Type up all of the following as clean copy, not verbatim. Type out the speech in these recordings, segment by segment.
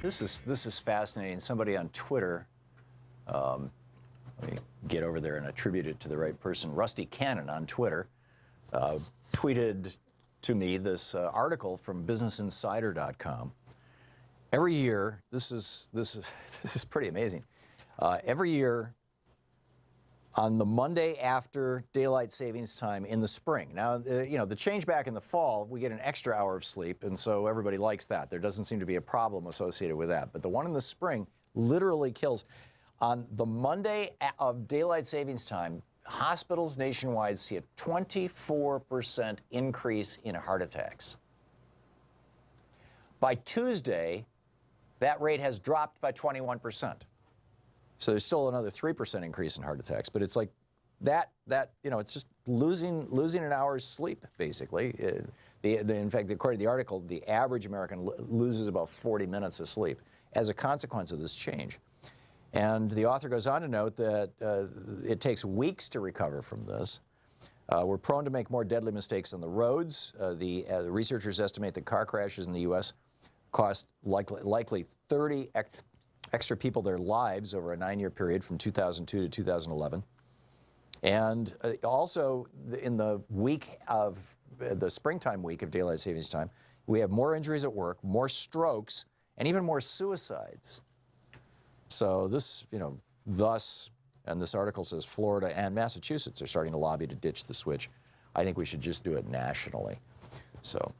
This is fascinating. Somebody on Twitter, let me get over there and attribute it to the right person. Rusty Cannon on Twitter tweeted to me this article from BusinessInsider.com. Every year, this is pretty amazing. Every year, on the Monday after daylight savings time in the spring. Now, you know, the change back in the fall, we get an extra hour of sleep, and so everybody likes that. There doesn't seem to be a problem associated with that. But the one in the spring literally kills. On the Monday of daylight savings time, hospitals nationwide see a 24% increase in heart attacks. By Tuesday, that rate has dropped by 21%. So there's still another 3% increase in heart attacks, but it's like that you know, it's just losing an hour's sleep, basically. In fact, according to the article, the average American loses about 40 minutes of sleep as a consequence of this change. And the author goes on to note that it takes weeks to recover from this. We're prone to make more deadly mistakes on the roads. The researchers estimate that car crashes in the U.S. cost likely 30 extra people their lives over a 9-year period from 2002 to 2011. And also in the week of the springtime week of daylight savings time, we have more injuries at work, more strokes, and even more suicides. So this, you know, thus, and this article says Florida and Massachusetts are starting to lobby to ditch the switch. I think we should just do it nationally. So,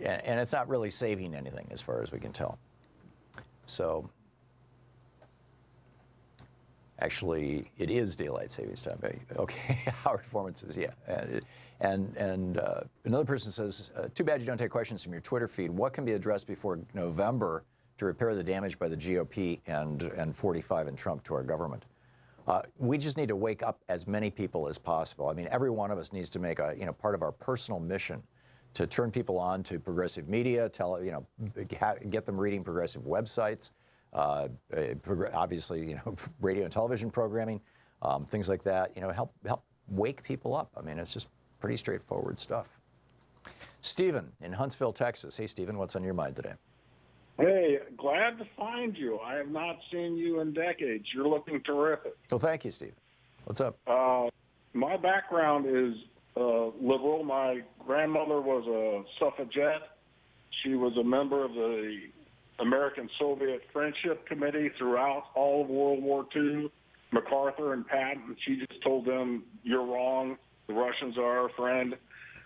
and it's not really saving anything as far as we can tell. So, actually, it is daylight savings time. Okay, Howard Foreman says, yeah. And another person says, too bad you don't take questions from your Twitter feed. What can be addressed before November to repair the damage by the GOP and 45 and Trump to our government? We just need to wake up as many people as possible. I mean, every one of us needs to make a, you know, part of our personal mission to turn people on to progressive media, get them reading progressive websites, obviously, you know, radio and television programming, things like that. You know, help wake people up. I mean, it's just pretty straightforward stuff. Stephen in Huntsville, Texas. Hey, Stephen, what's on your mind today? Hey, glad to find you. I have not seen you in decades. You're looking terrific. Well, thank you, Steve. What's up? My background is liberal. My grandmother was a suffragette. She was a member of the American-Soviet Friendship Committee throughout all of World War II. MacArthur and Patton, she just told them, you're wrong, the Russians are our friend.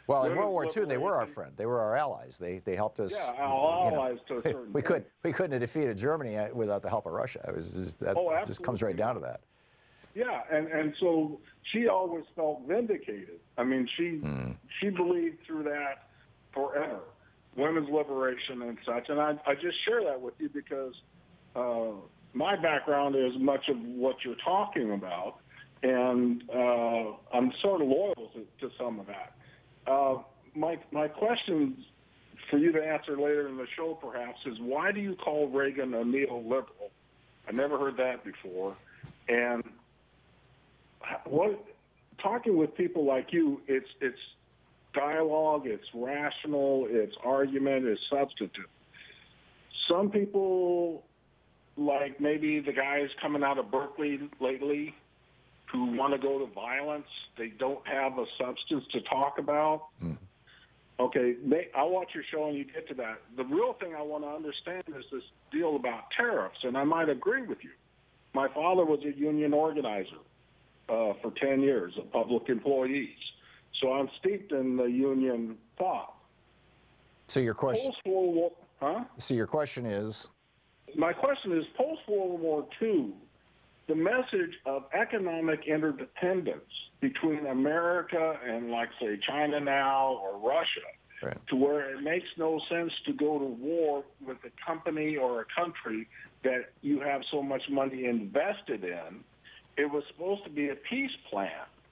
Well, in World War II, they were our friend. They were our allies. They helped us. Yeah, our allies to a certain we couldn't have defeated Germany without the help of Russia. It was just, that just comes right down to that. Yeah, and so she always felt vindicated. I mean, she believed through that forever, women's liberation and such. And I just share that with you because my background is much of what you're talking about, and I'm sort of loyal to some of that. My question for you to answer later in the show, perhaps, is why do you call Reagan a neoliberal? I never heard that before. And talking with people like you, it's dialogue, it's rational, it's argument, it's substantive. Some people, like maybe the guys coming out of Berkeley lately, who want to go to violence, they don't have a substance to talk about. Mm. Okay, I'll watch your show and you get to that. The real thing I want to understand is this deal about tariffs, and I might agree with you. My father was a union organizer for 10 years of public employees, so I'm steeped in the union thought. So your question, post-World War, huh? So your question is? My question is, post-World War II, the message of economic interdependence between America and, like, say, China now or Russia, right, to where it makes no sense to go to war with a company or a country that you have so much money invested in. It was supposed to be a peace plan.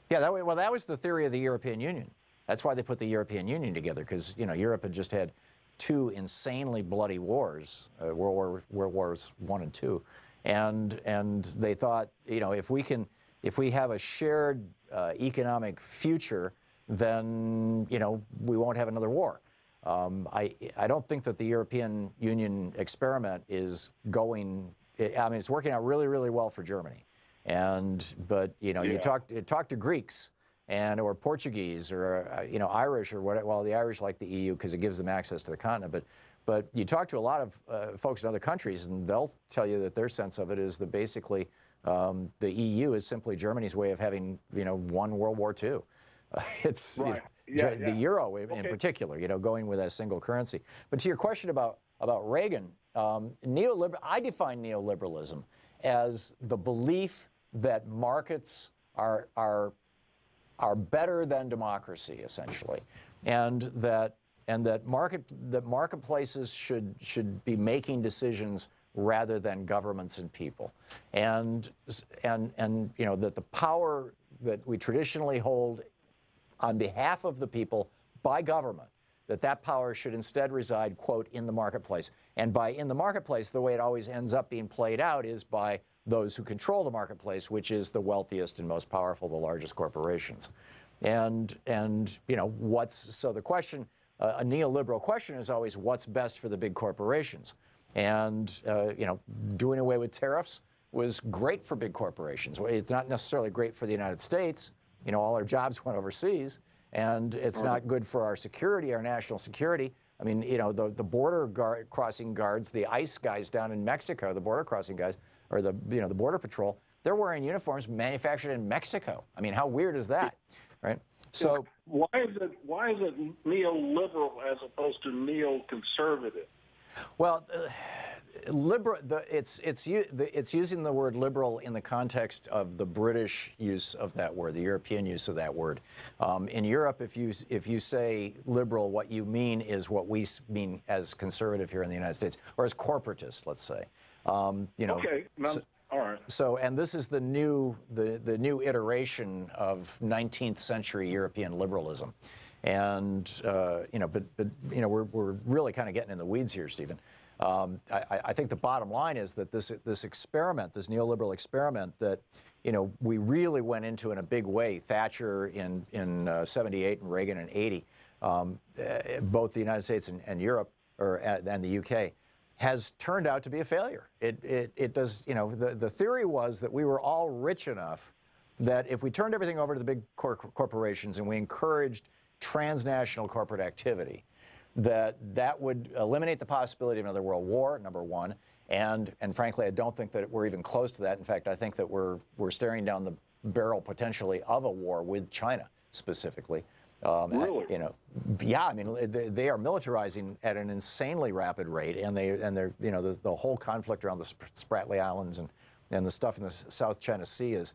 Yeah, that was the theory of the European Union. That's why they put the European Union together, because, you know, Europe had just had two insanely bloody wars, World Wars I and II. And they thought, you know, if we have a shared economic future, then, you know, we won't have another war. I don't think that the European Union experiment is going. I mean, it's working out really, really well for Germany, but you know, you talk to Greeks or Portuguese or you know, Irish or what. Well, the Irish like the EU because it gives them access to the continent, but you talk to a lot of folks in other countries, and they'll tell you that their sense of it is that basically the EU is simply Germany's way of having, you know, won World War II. It's right. the euro in particular, you know, going with a single currency. But to your question about Reagan, I define neoliberalism as the belief that markets are better than democracy, essentially, and that marketplaces should be making decisions rather than governments and people, and you know, that the power that we traditionally hold on behalf of the people by government, that power should instead reside, quote, in the marketplace. And by in the marketplace, the way it always ends up being played out is by those who control the marketplace, which is the wealthiest and most powerful, the largest corporations. And you know, so the question, a neoliberal question is always what's best for the big corporations. And you know, doing away with tariffs was great for big corporations. It's not necessarily great for the United States. You know, all our jobs went overseas, and it's not good for our security, our national security. I mean, you know, the border crossing guards, the ICE guys down in Mexico, the border crossing guys, or the border patrol, they're wearing uniforms manufactured in Mexico. I mean, how weird is that, right? So why is it neoliberal as opposed to neoconservative? Well, it's using the word liberal in the context of the British use of that word, the European use of that word. In Europe, if you say liberal, what you mean is what we mean as conservative here in the United States, or as corporatist, let's say. You know. Okay. All right. So, and this is the new iteration of 19th century European liberalism. And you know, but you know, we're really kind of getting in the weeds here, Stephen. I think the bottom line is that this experiment, this neoliberal experiment, that you know we really went into in a big way. Thatcher in '78 and Reagan in '80, both the United States and Europe and the UK, has turned out to be a failure. It does. You know, the theory was that we were all rich enough that if we turned everything over to the big corporations and we encouraged transnational corporate activity, that would eliminate the possibility of another world war, number one, and frankly, I don't think that we're even close to that. In fact, I think that we're staring down the barrel potentially of a war with China specifically. Really? You know, yeah. I mean, they are militarizing at an insanely rapid rate, and they're you know, the whole conflict around the Spratly Islands and the stuff in the South China Sea is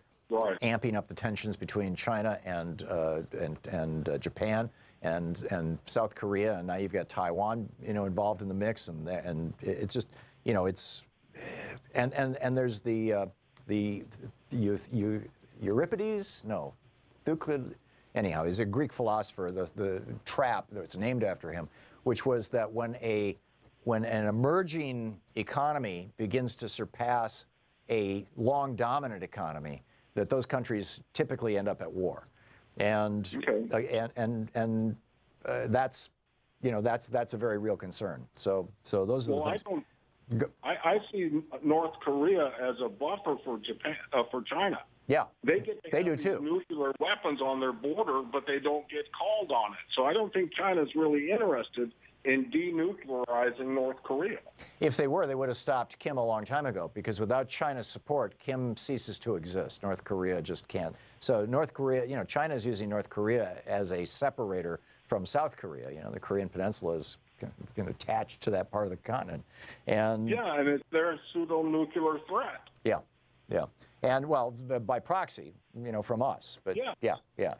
amping up the tensions between China and Japan and South Korea, and now you've got Taiwan, you know, involved in the mix, and it's just, you know, it's and there's the Euripides, no, Thucyd. Anyhow, he's a Greek philosopher. The trap that's named after him, which was that when an emerging economy begins to surpass a long dominant economy, that those countries typically end up at war, and that's, you know, that's a very real concern. So those are the things. I see North Korea as a buffer for Japan, for China. Yeah, they do too. Nuclear weapons on their border, but they don't get called on it. So I don't think China's really interested in denuclearizing North Korea. If they were, they would have stopped Kim a long time ago, because without China's support, Kim ceases to exist. North Korea just can't. So North Korea, you know, China is using North Korea as a separator from South Korea. You know, the Korean Peninsula is attached to that part of the continent. And yeah, and they're a pseudo-nuclear threat. Yeah, yeah. And, well, by proxy, you know, from us. But yeah,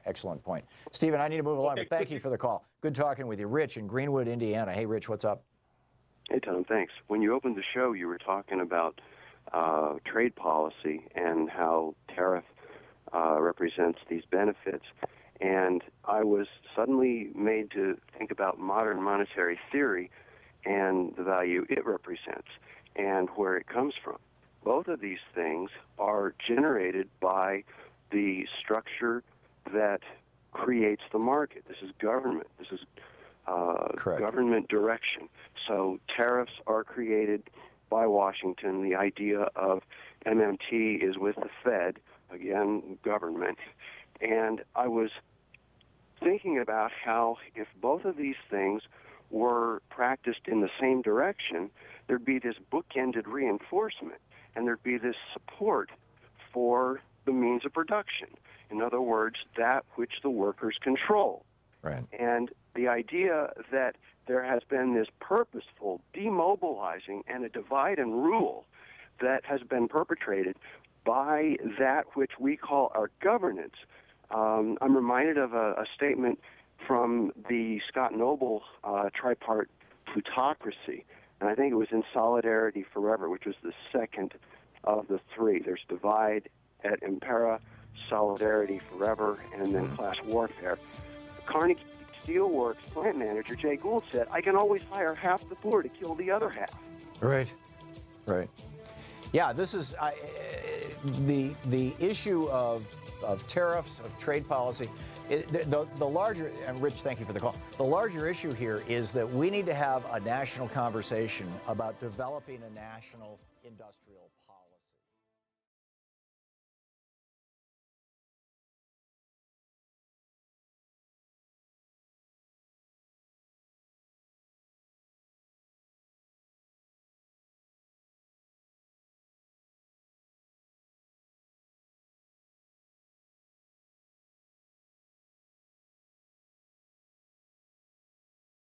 excellent point. Stephen, I need to move along, but thank you for the call. Good talking with you. Rich in Greenwood, Indiana. Hey, Rich, what's up? Hey, Tom, thanks. When you opened the show, you were talking about trade policy and how tariff represents these benefits. And I was suddenly made to think about modern monetary theory and the value it represents and where it comes from. Both of these things are generated by the structure that creates the market. This is government. This is government direction. So tariffs are created by Washington. The idea of MMT is with the Fed, again, government. And I was thinking about how if both of these things were practiced in the same direction, there'd be this bookended reinforcement, and there'd be this support for the means of production. In other words, that which the workers control. Right. And the idea that there has been this purposeful demobilizing and a divide and rule that has been perpetrated by that which we call our governance. I'm reminded of a statement from the Scott Noble tripart plutocracy, and I think it was in Solidarity Forever, which was the second of the three. There's divide et impera, solidarity forever, and then class warfare. Carnegie Steelworks plant manager Jay Gould said, I can always hire half the poor to kill the other half. Right, right. Yeah, this is the issue of tariffs, of trade policy. The larger, and Rich, thank you for the call. The larger issue here is that we need to have a national conversation about developing a national industrial policy.